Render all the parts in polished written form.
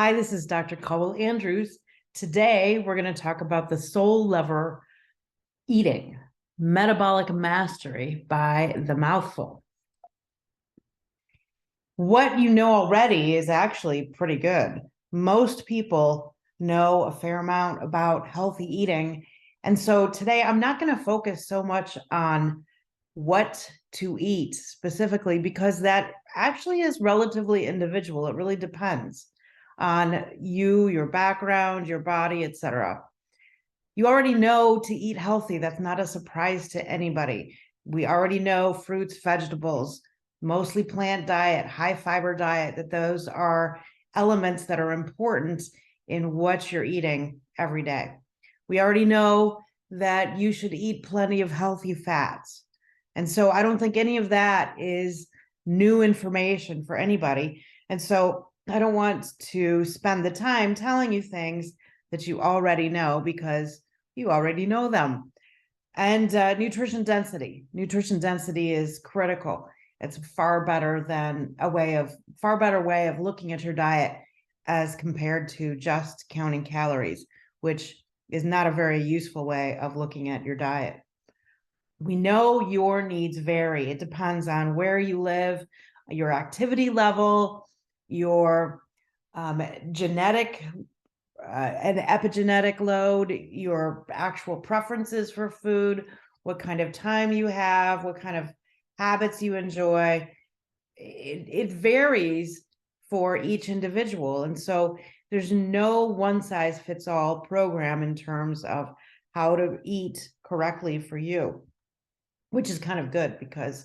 Hi, this is Dr. Caldwell Andrews. Today, we're going to talk about the soul lever eating, Metabolic Mastery by The Mouthful. What you know already is actually pretty good. Most people know a fair amount about healthy eating. And so today, I'm not going to focus so much on what to eat specifically, because that actually is relatively individual. It really depends on you, your background, your body, etc. You already know to eat healthy. That's not a surprise to anybody. We already know fruits, vegetables, mostly plant diet, high fiber diet, that those are elements that are important in what you're eating every day. We already know that you should eat plenty of healthy fats. And so I don't think any of that is new information for anybody. And so I don't want to spend the time telling you things that you already know, because you already know them. And nutrition density. Nutrition density is critical. It's far better way of looking at your diet as compared to just counting calories, which is not a very useful way of looking at your diet. We know your needs vary. It depends on where you live, your activity level, your genetic and epigenetic load, your actual preferences for food, what kind of time you have, what kind of habits you enjoy. It varies for each individual. And so there's no one size fits all program in terms of how to eat correctly for you, which is kind of good because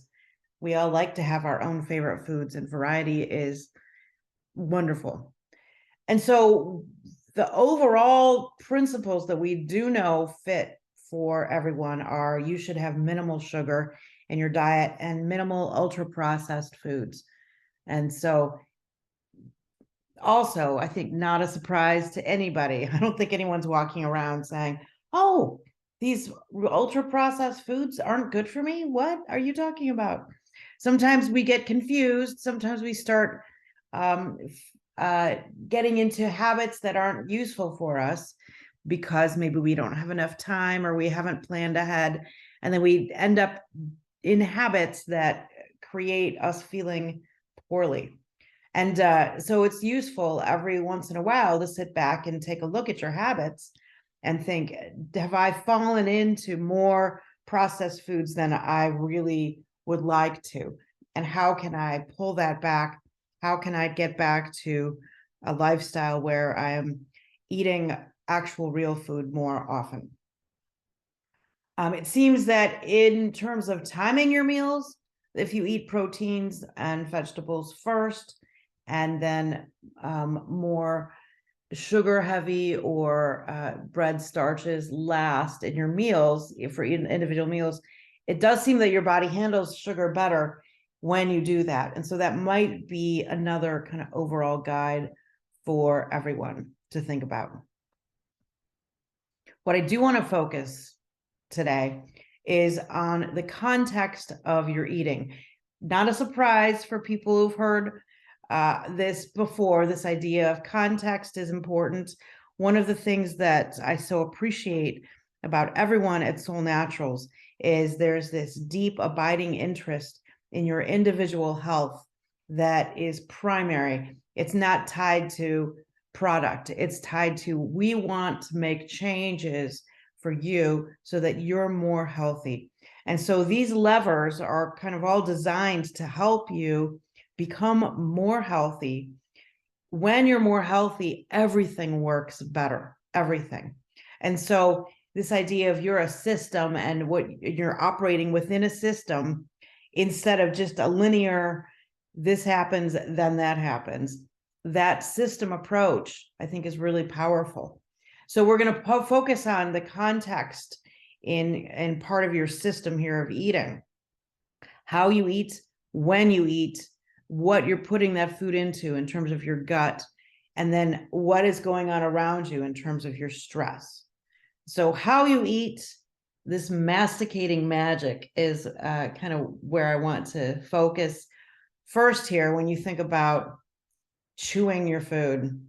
we all like to have our own favorite foods, and variety is wonderful. And so the overall principles that we do know fit for everyone are: you should have minimal sugar in your diet and minimal ultra processed foods. And so also, I think not a surprise to anybody. I don't think anyone's walking around saying, oh, these ultra processed foods aren't good for me. What are you talking about? Sometimes we get confused. Sometimes we start getting into habits that aren't useful for us because maybe we don't have enough time or we haven't planned ahead. And then we end up in habits that create us feeling poorly. And so it's useful every once in a while to sit back and take a look at your habits and think, have I fallen into more processed foods than I really would like to? And how can I pull that back? How can I get back to a lifestyle where I am eating actual real food more often? It seems that in terms of timing your meals, if you eat proteins and vegetables first, and then more sugar heavy or bread starches last in your meals, for individual meals, it does seem that your body handles sugar better when you do that. And so that might be another kind of overall guide for everyone to think about. What I do want to focus today is on the context of your eating. Not a surprise for people who've heard this before. This idea of context is important. One of the things that I so appreciate about everyone at Soul Naturals is there's this deep, abiding interest in your individual health that is primary. It's not tied to product. It's tied to, we want to make changes for you so that you're more healthy. And so these levers are kind of all designed to help you become more healthy. When you're more healthy, everything works better, everything. And so this idea of you're a system and what you're operating within a system, instead of just a linear, this happens, then that happens, that system approach, I think, is really powerful. So we're going to focus on the context in part of your system here of eating, how you eat, when you eat, what you're putting that food into in terms of your gut, and then what is going on around you in terms of your stress. So how you eat, this masticating magic, is kind of where I want to focus first here. When you think about chewing your food,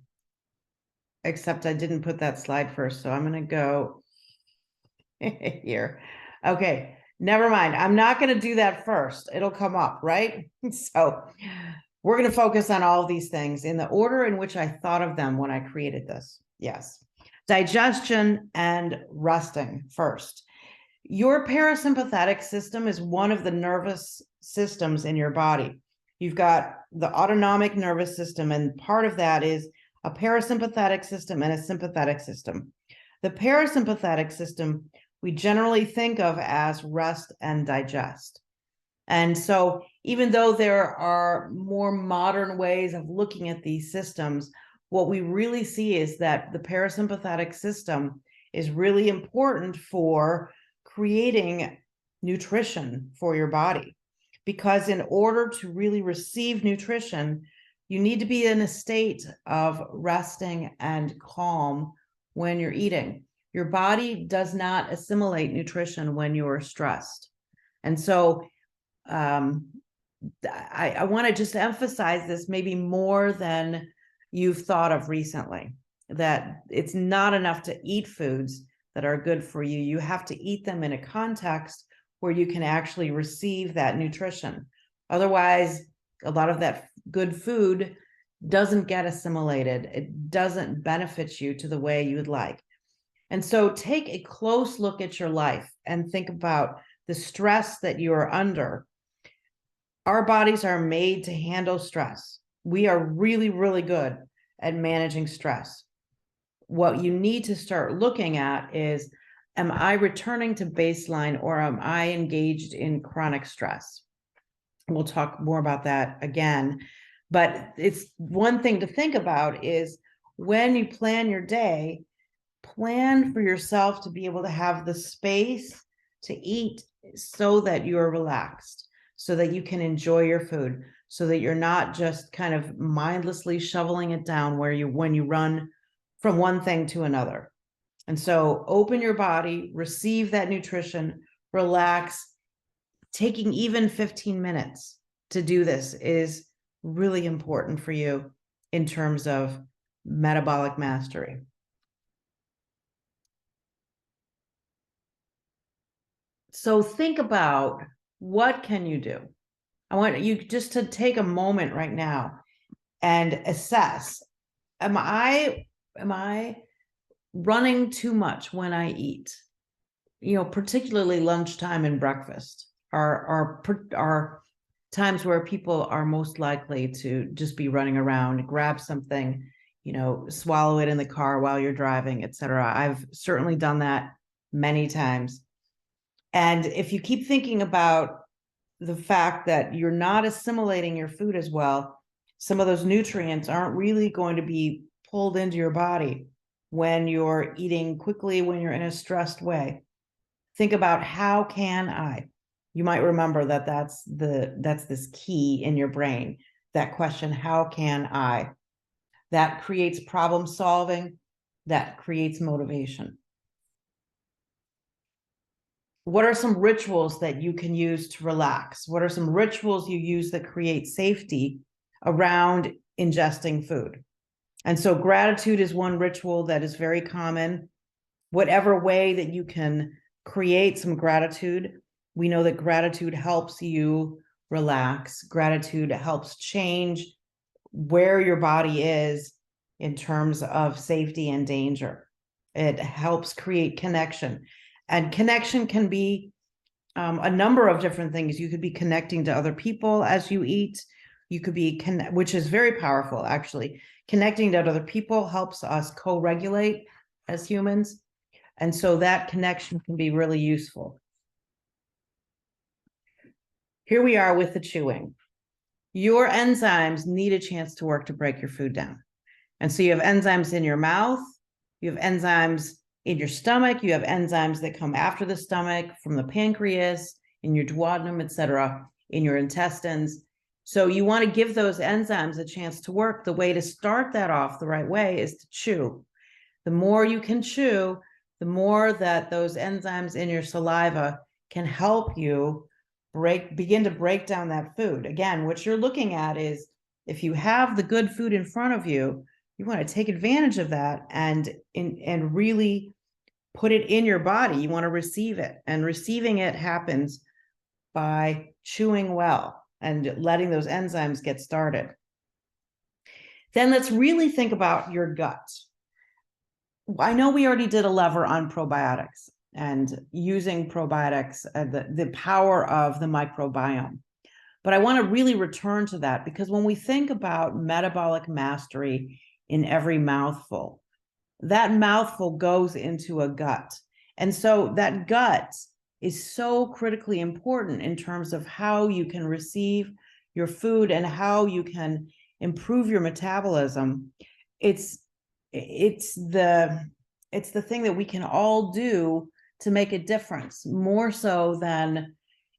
except I didn't put that slide first. So I'm going to go here. Okay, never mind. I'm not going to do that first. It'll come up, right? So we're going to focus on all of these things in the order in which I thought of them when I created this. Yes. Digestion and resting first. Your parasympathetic system is one of the nervous systems in your body. You've got the autonomic nervous system, and part of that is a parasympathetic system and a sympathetic system. The parasympathetic system we generally think of as rest and digest. And so even though there are more modern ways of looking at these systems, what we really see is that the parasympathetic system is really important for creating nutrition for your body. Because in order to really receive nutrition, you need to be in a state of resting and calm when you're eating. Your body does not assimilate nutrition when you're stressed. And so I want to just emphasize this maybe more than you've thought of recently, that it's not enough to eat foods that are good for you. You have to eat them in a context where you can actually receive that nutrition. Otherwise, a lot of that good food doesn't get assimilated. It doesn't benefit you to the way you would like. And so take a close look at your life and think about the stress that you are under. Our bodies are made to handle stress. We are really, really good at managing stress. What you need to start looking at is, am I returning to baseline or am I engaged in chronic stress? We'll talk more about that again. But it's one thing to think about is when you plan your day, plan for yourself to be able to have the space to eat so that you're relaxed, so that you can enjoy your food, so that you're not just kind of mindlessly shoveling it down when you run from one thing to another. And so open your body, receive that nutrition, relax. Taking even 15 minutes to do this is really important for you in terms of metabolic mastery. So think about, what can you do? I want you just to take a moment right now and assess, am I running too much when I eat? Particularly lunchtime and breakfast are times where people are most likely to just be running around, grab something, swallow it in the car while you're driving, etc. I've certainly done that many times. And if you keep thinking about the fact that you're not assimilating your food as well, some of those nutrients aren't really going to be pulled into your body when you're eating quickly, when you're in a stressed way. Think about, how can I? You might remember that's this key in your brain, that question, how can I? That creates problem solving, that creates motivation. What are some rituals that you can use to relax? What are some rituals you use that create safety around ingesting food? And so gratitude is one ritual that is very common. Whatever way that you can create some gratitude, we know that gratitude helps you relax. Gratitude helps change where your body is in terms of safety and danger. It helps create connection. And connection can be a number of different things. You could be connecting to other people as you eat. You could be, which is very powerful, actually. Connecting to other people helps us co-regulate as humans. And so that connection can be really useful. Here we are with the chewing. Your enzymes need a chance to work to break your food down. And so you have enzymes in your mouth, you have enzymes in your stomach, you have enzymes that come after the stomach from the pancreas, in your duodenum, etc., in your intestines. So you want to give those enzymes a chance to work. The way to start that off the right way is to chew. The more you can chew, the more that those enzymes in your saliva can help you begin to break down that food. Again, what you're looking at is, if you have the good food in front of you, You want to take advantage of that and really put it in your body. You want to receive it, and receiving it happens by chewing well and letting those enzymes get started. Then let's really think about your gut. I know we already did a lever on probiotics and using probiotics, the power of the microbiome. But I want to really return to that, because when we think about metabolic mastery in every mouthful, that mouthful goes into a gut. And so that gut is so critically important in terms of how you can receive your food and how you can improve your metabolism. It's the thing that we can all do to make a difference, more so than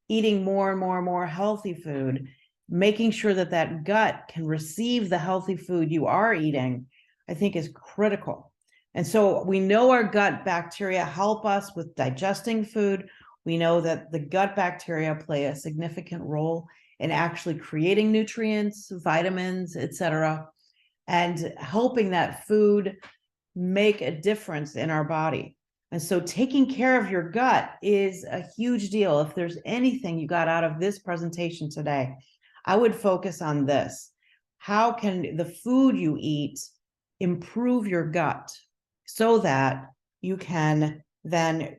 eating more and more and more healthy food. Making sure that that gut can receive the healthy food you are eating, I think, is critical. And so we know our gut bacteria help us with digesting food. We know that the gut bacteria play a significant role in actually creating nutrients, vitamins, etc., and helping that food make a difference in our body. And so taking care of your gut is a huge deal. If there's anything you got out of this presentation today, I would focus on this. How can the food you eat improve your gut so that you can then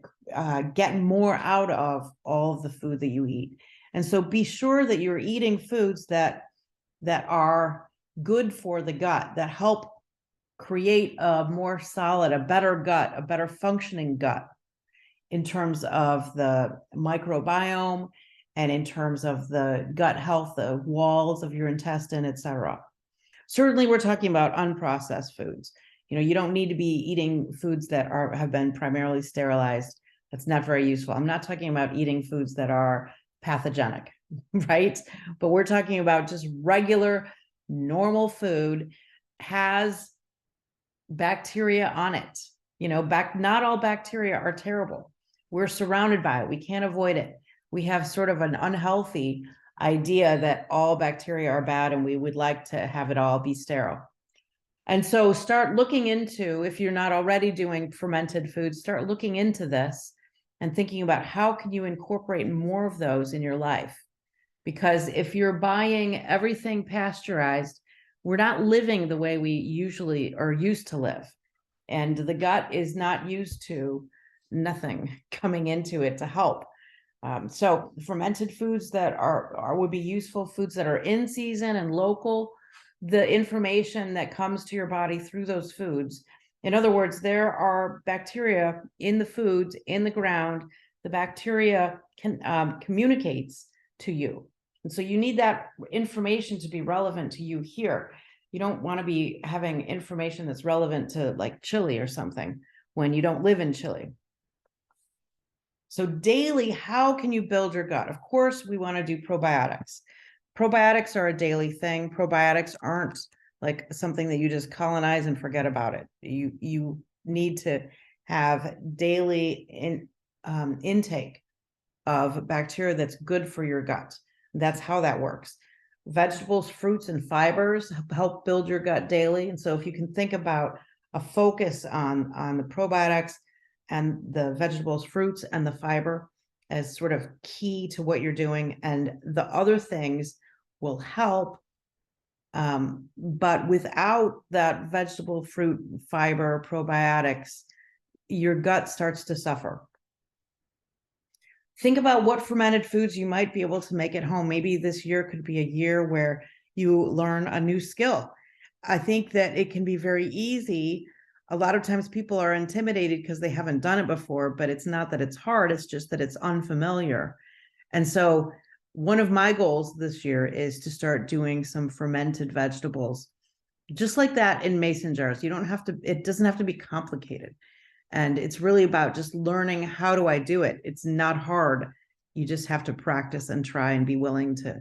get more out of all of the food that you eat? And so be sure that you're eating foods that are good for the gut, that help create a more solid, a better gut, a better functioning gut in terms of the microbiome and in terms of the gut health, the walls of your intestine, etc. Certainly, we're talking about unprocessed foods. You don't need to be eating foods that have been primarily sterilized. That's not very useful. I'm not talking about eating foods that are pathogenic, right? But we're talking about just regular, normal food has bacteria on it. Not all bacteria are terrible. We're surrounded by it. We can't avoid it. We have sort of an unhealthy idea that all bacteria are bad and we would like to have it all be sterile. And so start looking into, if you're not already doing fermented foods, start looking into this and thinking about how can you incorporate more of those in your life. Because if you're buying everything pasteurized, we're not living the way we usually are used to live. And the gut is not used to nothing coming into it to help. So fermented foods that would be useful, foods that are in season and local, the information that comes to your body through those foods. In other words, there are bacteria in the foods, in the ground. The bacteria communicates to you. And so you need that information to be relevant to you here. You don't want to be having information that's relevant to like Chile or something when you don't live in Chile. So daily, how can you build your gut? Of course, we want to do probiotics. Probiotics are a daily thing. Probiotics aren't like something that you just colonize and forget about it. You need to have daily intake of bacteria that's good for your gut. That's how that works. Vegetables, fruits, and fibers help build your gut daily. And so if you can think about a focus on the probiotics and the vegetables, fruits, and the fiber as sort of key to what you're doing, and the other things will help. But without that vegetable, fruit, fiber, probiotics, your gut starts to suffer. Think about what fermented foods you might be able to make at home. Maybe this year could be a year where you learn a new skill. I think that it can be very easy. A lot of times people are intimidated because they haven't done it before, but it's not that it's hard, it's just that it's unfamiliar. And so one of my goals this year is to start doing some fermented vegetables, just like that in mason jars. It doesn't have to be complicated. And it's really about just learning, how do I do it? It's not hard. You just have to practice and try and be willing to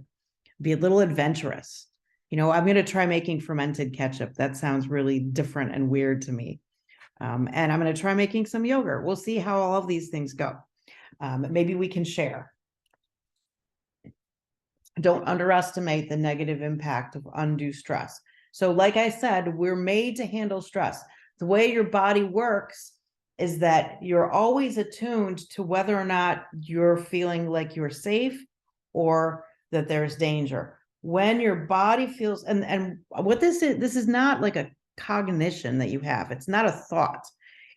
be a little adventurous. I'm going to try making fermented ketchup. That sounds really different and weird to me. And I'm going to try making some yogurt. We'll see how all of these things go. Maybe we can share. Don't underestimate the negative impact of undue stress. So like I said, we're made to handle stress. The way your body works is that you're always attuned to whether or not you're feeling like you're safe or that there's danger. When your body feels, and what this is not like a cognition that you have. It's not a thought.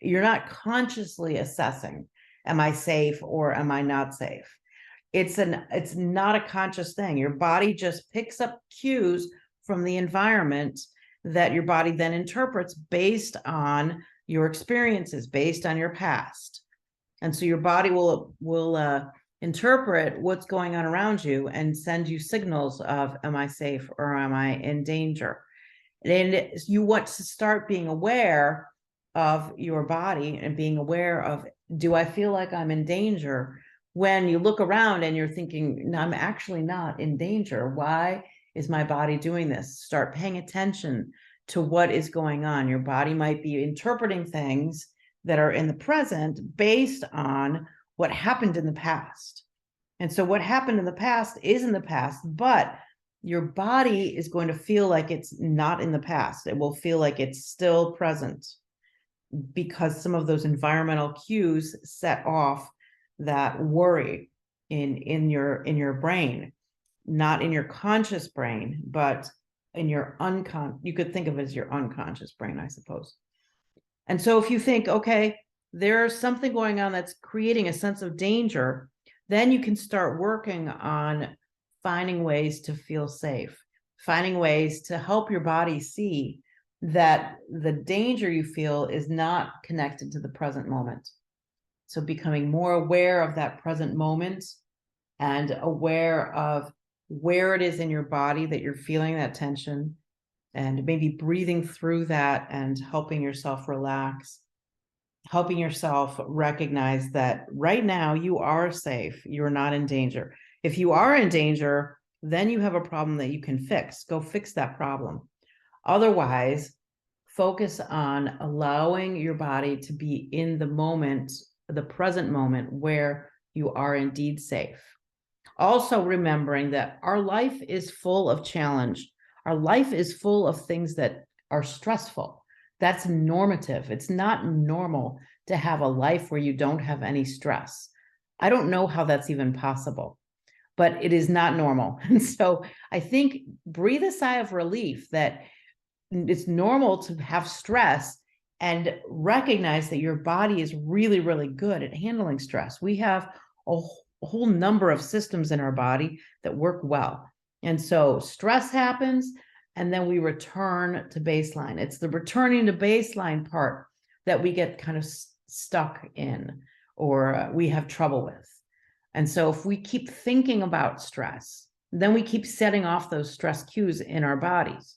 You're not consciously assessing, am I safe or am I not safe? It's not a conscious thing. Your body just picks up cues from the environment that your body then interprets based on your experiences, based on your past. And so your body will interpret what's going on around you and send you signals of, am I safe or am I in danger? And you want to start being aware of your body and being aware of, do I feel like I'm in danger? When you look around and you're thinking, no, I'm actually not in danger. Why is my body doing this? Start paying attention to what is going on. Your body might be interpreting things that are in the present based on what happened in the past. And so what happened in the past is in the past, but your body is going to feel like it's not in the past. It will feel like it's still present because some of those environmental cues set off that worry in your brain, not in your conscious brain, but in your you could think of it as your unconscious brain, I suppose. And so if you think, okay, there's something going on that's creating a sense of danger, then you can start working on finding ways to feel safe, finding ways to help your body see that the danger you feel is not connected to the present moment. So becoming more aware of that present moment and aware of where it is in your body that you're feeling that tension, and maybe breathing through that and helping yourself relax, helping yourself recognize that right now you are safe. You're not in danger. If you are in danger, then you have a problem that you can fix. Go fix that problem. Otherwise, focus on allowing your body to be in the moment, the present moment, where you are indeed safe. Also remembering that our life is full of challenge. Our life is full of things that are stressful. That's normative. It's not normal to have a life where you don't have any stress. I don't know how that's even possible, but it is not normal. And so I think breathe a sigh of relief that it's normal to have stress and recognize that your body is really, really good at handling stress. We have a whole number of systems in our body that work well. And so stress happens, and then we return to baseline. It's the returning to baseline part that we get kind of stuck in, or we have trouble with. And so if we keep thinking about stress, then we keep setting off those stress cues in our bodies.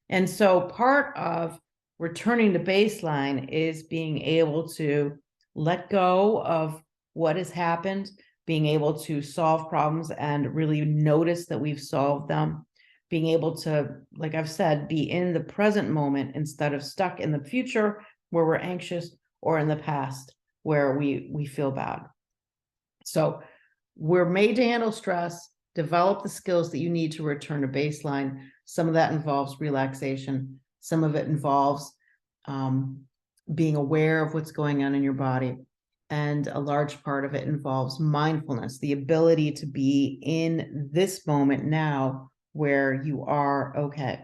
And so part of returning to baseline is being able to let go of what has happened, being able to solve problems and really notice that we've solved them, being able to, like I've said, be in the present moment instead of stuck in the future where we're anxious, or in the past where we feel bad. So we're made to handle stress. Develop the skills that you need to return to baseline. Some of that involves relaxation. Some of it involves being aware of what's going on in your body. And a large part of it involves mindfulness, the ability to be in this moment now where you are okay.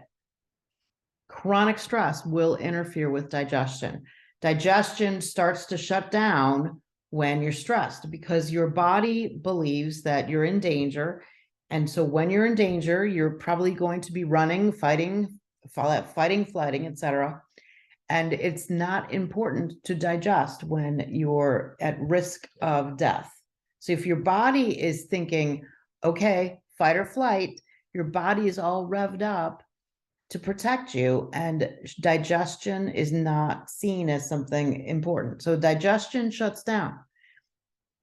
Chronic stress will interfere with digestion. Digestion starts to shut down when you're stressed because your body believes that you're in danger. And so when you're in danger, you're probably going to be running, fighting, flighting, etc. And it's not important to digest when you're at risk of death. So if your body is thinking, okay, fight or flight, your body is all revved up to protect you, and digestion is not seen as something important. So digestion shuts down.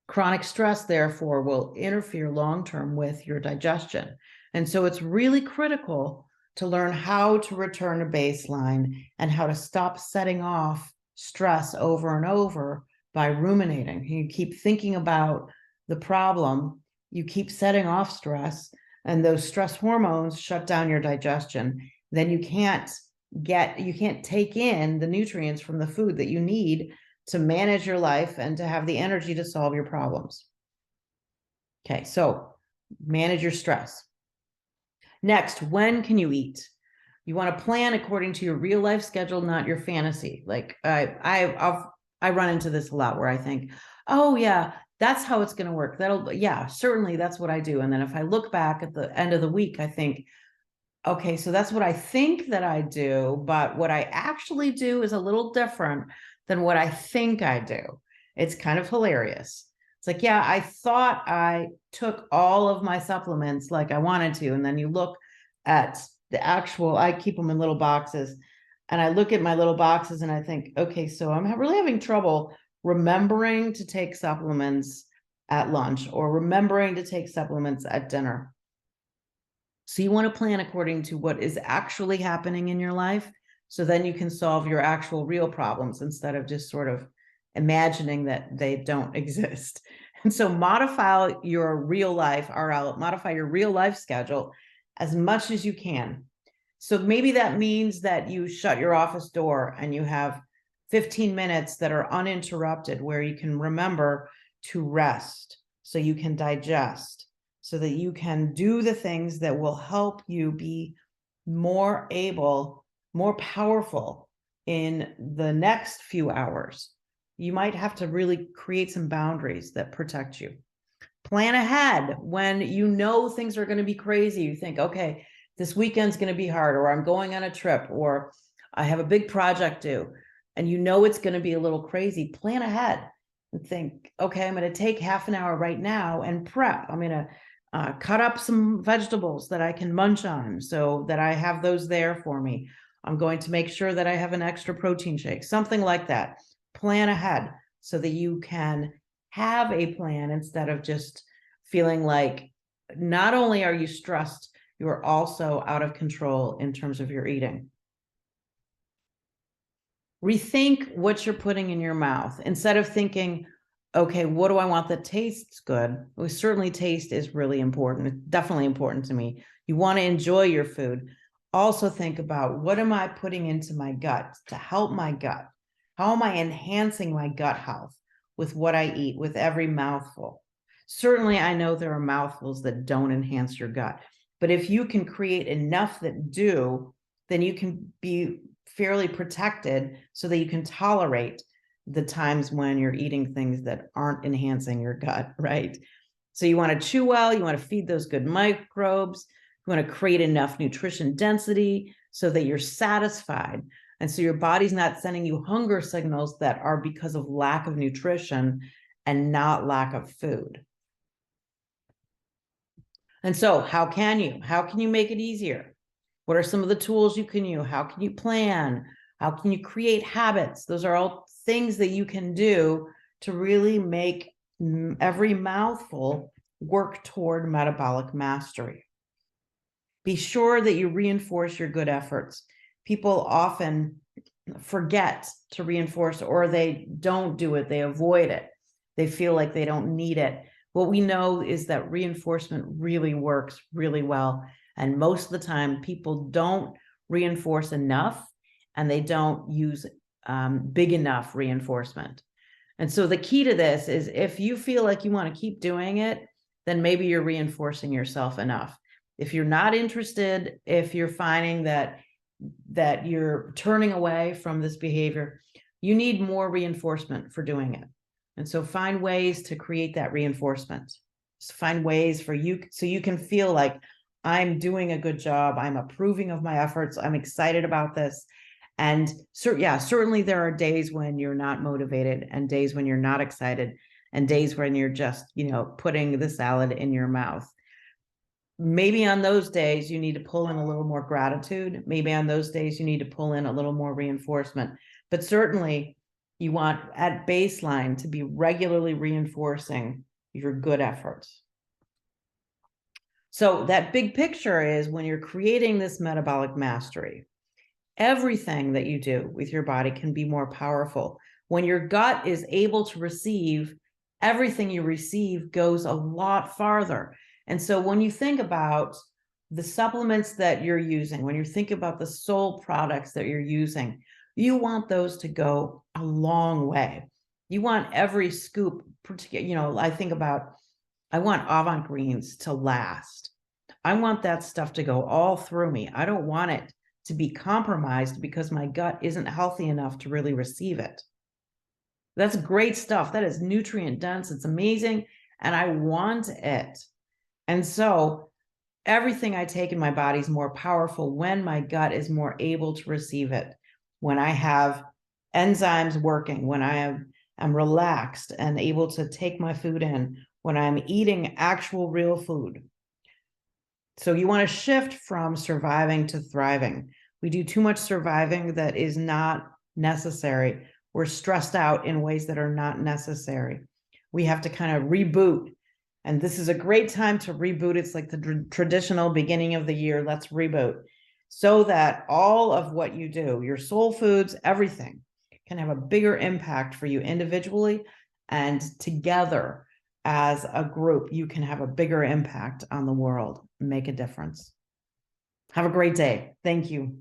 Chronic stress, therefore, will interfere long-term with your digestion. And so it's really critical to learn how to return to baseline and how to stop setting off stress over and over by ruminating. You keep thinking about the problem, you keep setting off stress, and those stress hormones shut down your digestion. then you can't take in the nutrients from the food that you need to manage your life and to have the energy to solve your problems. Okay, so manage your stress. Next, when can you eat? You want to plan according to your real life schedule, not your fantasy. Like I run into this a lot where I think, oh yeah, that's how it's going to work. Yeah, certainly that's what I do. And then if I look back at the end of the week, I think, okay, so that's what I think that I do, but what I actually do is a little different than what I think I do. It's kind of hilarious. It's like, yeah, I thought I took all of my supplements like I wanted to. And then you look at the actual, I keep them in little boxes, and I look at my little boxes and I think, okay, so I'm really having trouble remembering to take supplements at lunch or remembering to take supplements at dinner. So you want to plan according to what is actually happening in your life, so then you can solve your actual real problems instead of just sort of imagining that they don't exist. And so modify your real life, modify your real life schedule as much as you can. So maybe that means that you shut your office door and you have 15 minutes that are uninterrupted where you can remember to rest, so you can digest, so that you can do the things that will help you be more able, more powerful in the next few hours. You might have to really create some boundaries that protect you. Plan ahead when you know things are going to be crazy. You think, okay, this weekend's going to be hard, or I'm going on a trip, or I have a big project due, and you know it's going to be a little crazy. Plan ahead and think, okay, I'm going to take half an hour right now and prep. I'm going to cut up some vegetables that I can munch on so that I have those there for me. I'm going to make sure that I have an extra protein shake, something like that. Plan ahead so that you can have a plan instead of just feeling like not only are you stressed, you are also out of control in terms of your eating. Rethink what you're putting in your mouth. Instead of thinking, okay, what do I want that tastes good? Well, certainly taste is really important. It's definitely important to me. You want to enjoy your food. Also think about, what am I putting into my gut to help my gut? How am I enhancing my gut health with what I eat, with every mouthful? Certainly, I know there are mouthfuls that don't enhance your gut, but if you can create enough that do, then you can be fairly protected so that you can tolerate the times when you're eating things that aren't enhancing your gut, right? So you want to chew well, you want to feed those good microbes, you want to create enough nutrition density so that you're satisfied. And so your body's not sending you hunger signals that are because of lack of nutrition and not lack of food. And so how can you make it easier? What are some of the tools you can use? How can you plan? How can you create habits? Those are all things that you can do to really make every mouthful work toward metabolic mastery. Be sure that you reinforce your good efforts. People often forget to reinforce, or they don't do it. They avoid it. They feel like they don't need it. What we know is that reinforcement really works really well. And most of the time, people don't reinforce enough, and they don't use big enough reinforcement. And so the key to this is, if you feel like you want to keep doing it, then maybe you're reinforcing yourself enough. If you're not interested, if you're finding that you're turning away from this behavior, you need more reinforcement for doing it. And so find ways to create that reinforcement. Just find ways for you, so you can feel like, I'm doing a good job. I'm approving of my efforts. I'm excited about this. And certainly there are days when you're not motivated, and days when you're not excited, and days when you're just, putting the salad in your mouth. Maybe on those days you need to pull in a little more gratitude. Maybe on those days you need to pull in a little more reinforcement. But certainly you want, at baseline, to be regularly reinforcing your good efforts. So that big picture is, when you're creating this metabolic mastery, everything that you do with your body can be more powerful. When your gut is able to receive, everything you receive goes a lot farther. And so when you think about the supplements that you're using, when you think about the sole products that you're using, you want those to go a long way. You want every scoop, particularly, I want avant greens to last. I want that stuff to go all through me. I don't want it to be compromised because my gut isn't healthy enough to really receive it. That's great stuff. That is nutrient dense. It's amazing. And I want it. And so everything I take in my body is more powerful when my gut is more able to receive it. When I have enzymes working, when I'm relaxed and able to take my food in, when I'm eating actual real food. So you want to shift from surviving to thriving. We do too much surviving that is not necessary. We're stressed out in ways that are not necessary. We have to kind of reboot. And this is a great time to reboot. It's like the traditional beginning of the year. Let's reboot so that all of what you do, your soul foods, everything can have a bigger impact for you individually, and together as a group, you can have a bigger impact on the world, make a difference. Have a great day. Thank you.